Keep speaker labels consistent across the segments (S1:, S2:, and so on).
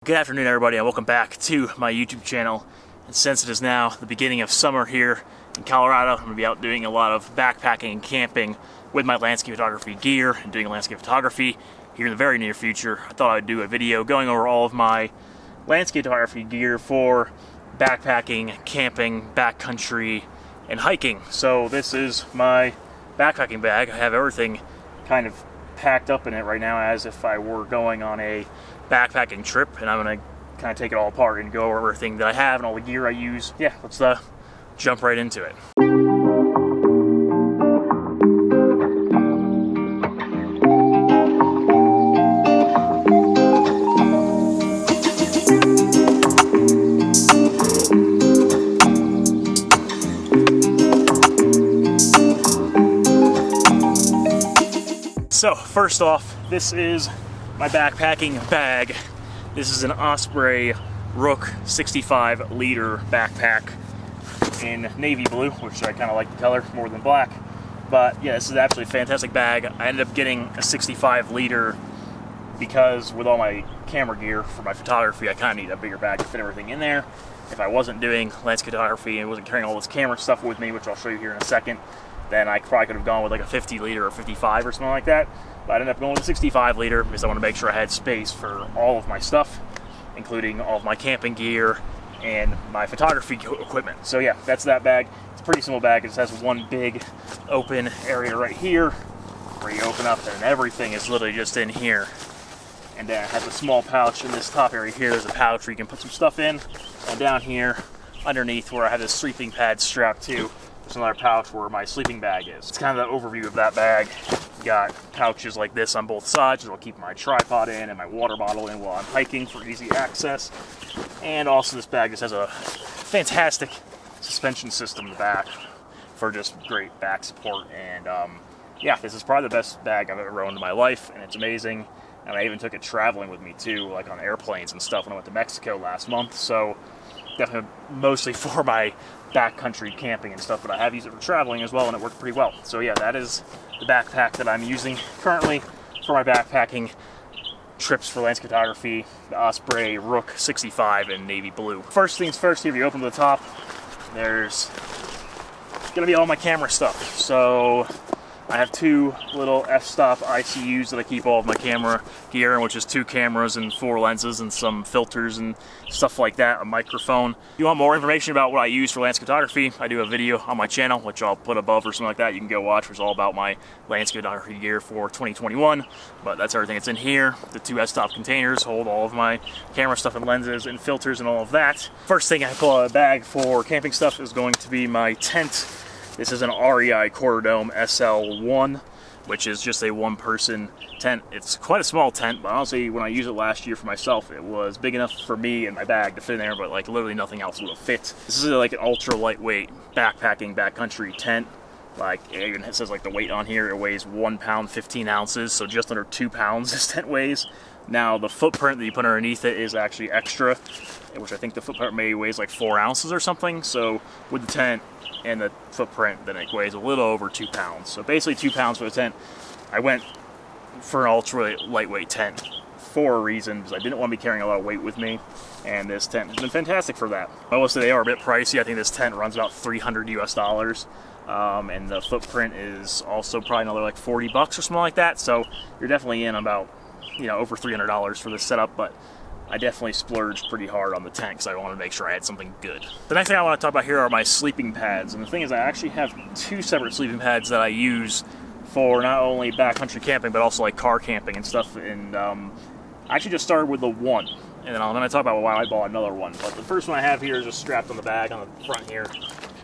S1: Good afternoon, everybody, and welcome back to my YouTube channel. And since it is now the beginning of summer here in Colorado, I'm going to be out doing a lot of backpacking and camping with my landscape photography gear and doing landscape photography here in the very near future. I thought I'd do a video going over all of my landscape photography gear for backpacking, camping, backcountry, and hiking. So this is my backpacking bag. I have everything kind of packed up in it right now as if I were going on a backpacking trip, and I'm going to kind of take it all apart and go over everything that I have and all the gear I use. Yeah, let's jump right into it. So first off, this is my backpacking bag. This is an Osprey Rook 65 liter backpack in navy blue, which I kind of like the color more than black. But yeah, this is absolutely a fantastic bag. I ended up getting a 65 liter because with all my camera gear for my photography, I kind of need a bigger bag to fit everything in there. If I wasn't doing landscape photography and wasn't carrying all this camera stuff with me, which I'll show you here in a second, then I probably could have gone with like a 50 liter or 55 or something like that. But I ended up going with a 65 liter because I want to make sure I had space for all of my stuff, including all of my camping gear and my photography equipment. So yeah, that's that bag. It's a pretty simple bag. It just has one big open area right here where you open up and everything is literally just in here. And then it has a small pouch in this top area here. There's a pouch where you can put some stuff in. And down here underneath where I have this sleeping pad strapped to, there's another pouch where my sleeping bag is. It's kind of the overview of that bag. Got pouches like this on both sides, so I'll keep my tripod in and my water bottle in while I'm hiking for easy access. And also this bag just has a fantastic suspension system in the back for just great back support. And yeah, this is probably the best bag I've ever owned in my life, and it's amazing. And I even took it traveling with me too, like on airplanes and stuff when I went to Mexico last month. So definitely mostly for my backcountry camping and stuff, but I have used it for traveling as well, and it worked pretty well. So yeah, that is the backpack that I'm using currently for my backpacking trips for landscape photography, the Osprey Rook 65 in navy blue. First things first, here, if you open to the top, there's gonna be all my camera stuff. So I have two little f-stop ICUs that I keep all of my camera gear in, which is 2 cameras and 4 lenses and some filters and stuff like that, a microphone. If you want more information about what I use for landscape photography, I do a video on my channel, which I'll put above or something like that. You can go watch, which is all about my landscape photography gear for 2021. But that's everything that's in here. The 2 f-stop containers hold all of my camera stuff and lenses and filters and all of that. First thing I pull out of the bag for camping stuff is going to be my tent. This is an REI Quarter Dome SL1, which is just a one-person tent. It's quite a small tent, but honestly, when I used it last year for myself, it was big enough for me and my bag to fit in there, but like literally nothing else would have fit. This is like an ultra lightweight backpacking backcountry tent. Like it even says like the weight on here, it weighs 1 pound 15 ounces, so just under 2 pounds this tent weighs. Now the footprint that you put underneath it is actually extra, which I think the footprint maybe weighs like 4 ounces or something. So with the tent and the footprint, then it weighs a little over 2 pounds. So basically 2 pounds for the tent. I went for an ultra lightweight tent for a reason, because I didn't want to be carrying a lot of weight with me, and this tent has been fantastic for that. Obviously they are a bit pricey. I think this tent runs about $300 US, and the footprint is also probably another like 40 bucks or something like that. So you're definitely in about, you know, over $300 for this setup, but I definitely splurged pretty hard on the tent because I wanted to make sure I had something good. The next thing I want to talk about here are my sleeping pads. And the thing is, I actually have 2 separate sleeping pads that I use for not only backcountry camping, but also like car camping and stuff. And I actually just started with the one, and then I'm going to talk about why I bought another one. But the first one I have here is just strapped on the bag on the front here.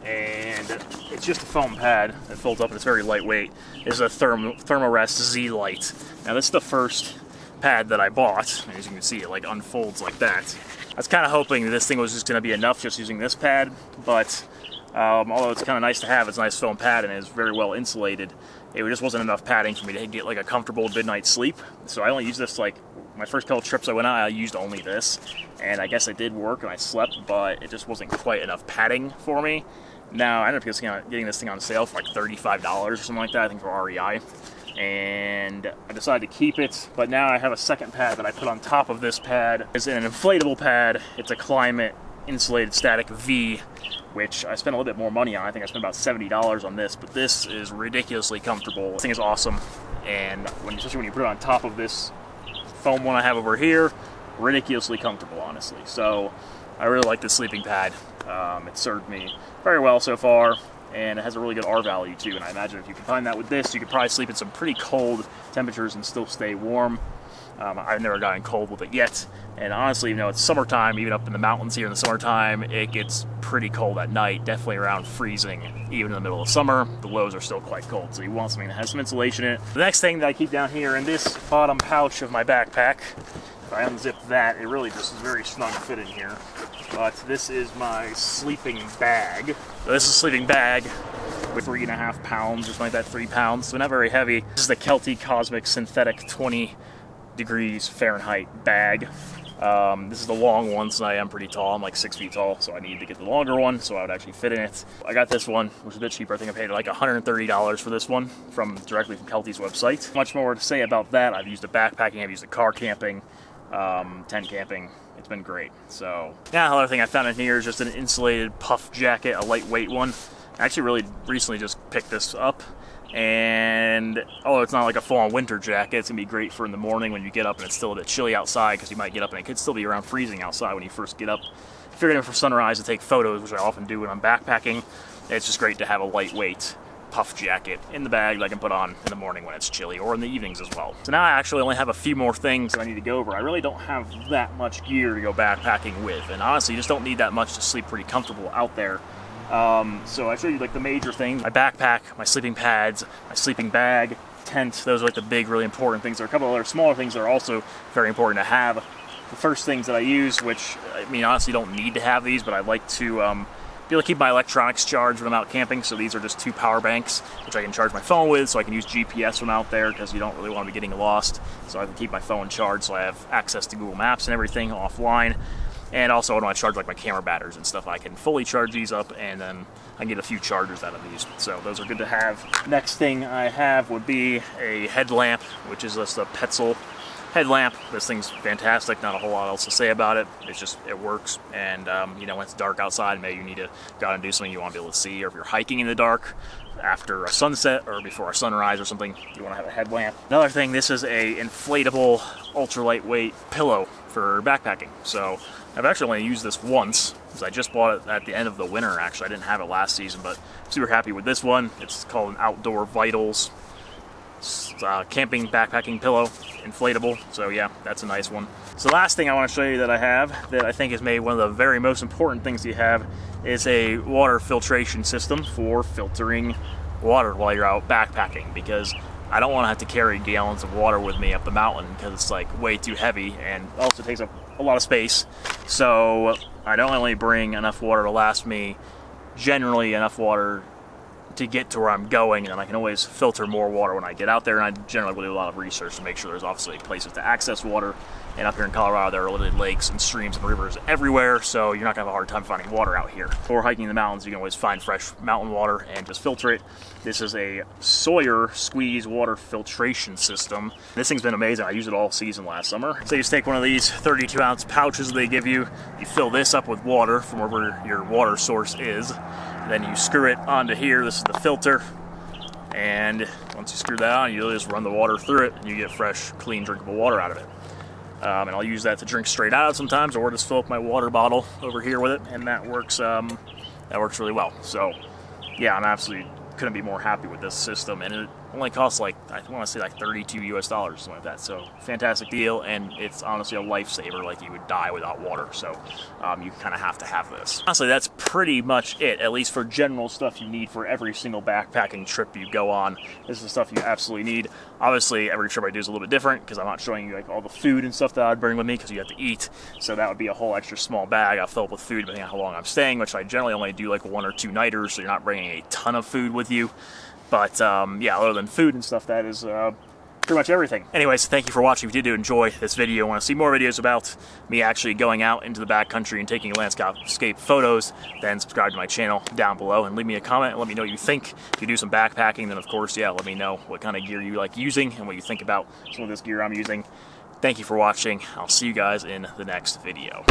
S1: And it's just a foam pad that folds up, and it's very lightweight. It's a Thermarest Z Lite. Now this is the first pad that I bought, and as you can see, it like unfolds like that. I was kind of hoping that this thing was just going to be enough just using this pad, but although it's kind of nice to have, it's a nice foam pad and it's very well insulated, it just wasn't enough padding for me to get like a comfortable midnight sleep. So I only used this like my first couple trips I went on, I used only this, and I guess it did work and I slept, but it just wasn't quite enough padding for me. Now I ended up getting this thing on sale for like $35 or something like that, I think, for REI. and I decided to keep it, but now I have a second pad that I put on top of this pad. It's an inflatable pad. It's a Climate Insulated Static V, which I spent a little bit more money on. I think I spent about $70 on this, but this is ridiculously comfortable. This thing is awesome, and especially when you put it on top of this foam one I have over here, ridiculously comfortable, honestly. So I really like this sleeping pad. It served me very well so far, and it has a really good R value too, and I imagine if you combine that with this, you could probably sleep in some pretty cold temperatures and still stay warm. I've never gotten cold with it yet, and honestly, you know, it's summertime, even up in the mountains here in the summertime, it gets pretty cold at night, definitely around freezing. Even in the middle of summer, the lows are still quite cold, so you want something that has some insulation in it. The next thing that I keep down here in this bottom pouch of my backpack, if I unzip that, it really just is very snug fit in here. But this is my sleeping bag. So this is a sleeping bag with 3.5 pounds, or something like that, 3 pounds, so not very heavy. This is the Kelty Cosmic Synthetic 20 degrees Fahrenheit bag. This is the long one, so I am pretty tall. I'm like 6 feet tall, so I needed to get the longer one so I would actually fit in it. I got this one, which is a bit cheaper. I think I paid like $130 for this one directly from Kelty's website. Much more to say about that. I've used it backpacking, I've used it car camping, tent camping. It's been great. So yeah, another thing I found in here is just an insulated puff jacket, a lightweight one. I actually really recently just picked this up, and although it's not like a full-on winter jacket, it's gonna be great for in the morning when you get up and it's still a bit chilly outside, because you might get up and it could still be around freezing outside when you first get up. If you're going for sunrise to take photos, which I often do when I'm backpacking, it's just great to have a lightweight puff jacket in the bag that I can put on in the morning when it's chilly, or in the evenings as well. So now I actually only have a few more things that I need to go over. I really don't have that much gear to go backpacking with, and honestly you just don't need that much to sleep pretty comfortable out there. So I showed you like the major things: my backpack, my sleeping pads, my sleeping bag, tent. Those are like the big, really important things. There are a couple other smaller things that are also very important to have. The first things that I use, which I mean honestly don't need to have these, but I like to be able to keep my electronics charged when I'm out camping. So these are just 2 power banks, which I can charge my phone with, so I can use GPS when I'm out there, because you don't really want to be getting lost. So I can keep my phone charged, so I have access to Google Maps and everything offline. And also when I charge like my camera batteries and stuff, I can fully charge these up, and then I can get a few chargers out of these. So those are good to have. Next thing I have would be a headlamp, which is just a Petzl headlamp. This thing's fantastic, not a whole lot else to say about it. It's just, it works, and you know, when it's dark outside, maybe you need to go out and do something you want to be able to see, or if you're hiking in the dark after a sunset or before a sunrise or something, you want to have a headlamp. Another thing, this is a inflatable ultra lightweight pillow for backpacking. So I've actually only used this once, because I just bought it at the end of the winter. Actually, I didn't have it last season, but I'm super happy with this one. It's called an Outdoor Vitals camping backpacking pillow, inflatable. So yeah, that's a nice one. So the last thing I want to show you that I have, that I think is maybe one of the very most important things you have, is a water filtration system for filtering water while you're out backpacking, because I don't want to have to carry gallons of water with me up the mountain, because it's like way too heavy and also takes up a lot of space. So I don't only bring enough water to last me, generally enough water to get to where I'm going, and then I can always filter more water when I get out there. And I generally will do a lot of research to make sure there's obviously places to access water. And up here in Colorado, there are literally lakes and streams and rivers everywhere, so you're not gonna have a hard time finding water out here. Or hiking in the mountains, you can always find fresh mountain water and just filter it. This is a Sawyer squeeze water filtration system. This thing's been amazing. I used it all season last summer. So you just take one of these 32-ounce pouches they give you, you fill this up with water from wherever your water source is, then you screw it onto here. This is the filter, and once you screw that on, you just run the water through it, and you get fresh, clean, drinkable water out of it. And I'll use that to drink straight out of sometimes, or just fill up my water bottle over here with it, and that works really well. So yeah, I'm absolutely couldn't be more happy with this system, and it only costs like, I want to say like $32 US, something like that. So fantastic deal, and it's honestly a lifesaver. Like, you would die without water, so you kind of have to have this. Honestly, that's pretty much it, at least for general stuff you need for every single backpacking trip you go on. This is the stuff you absolutely need. Obviously, every trip I do is a little bit different, because I'm not showing you like all the food and stuff that I'd bring with me, because you have to eat. So that would be a whole extra small bag I'll fill up with food depending on how long I'm staying, which I generally only do like 1 or 2 nighters, so you're not bringing a ton of food with you. But yeah, other than food and stuff, that is pretty much everything. Anyways, thank you for watching. If you did enjoy this video, want to see more videos about me actually going out into the backcountry and taking landscape photos, then subscribe to my channel down below and leave me a comment and let me know what you think. If you do some backpacking, then of course, yeah, let me know what kind of gear you like using and what you think about some of this gear I'm using. Thank you for watching. I'll see you guys in the next video.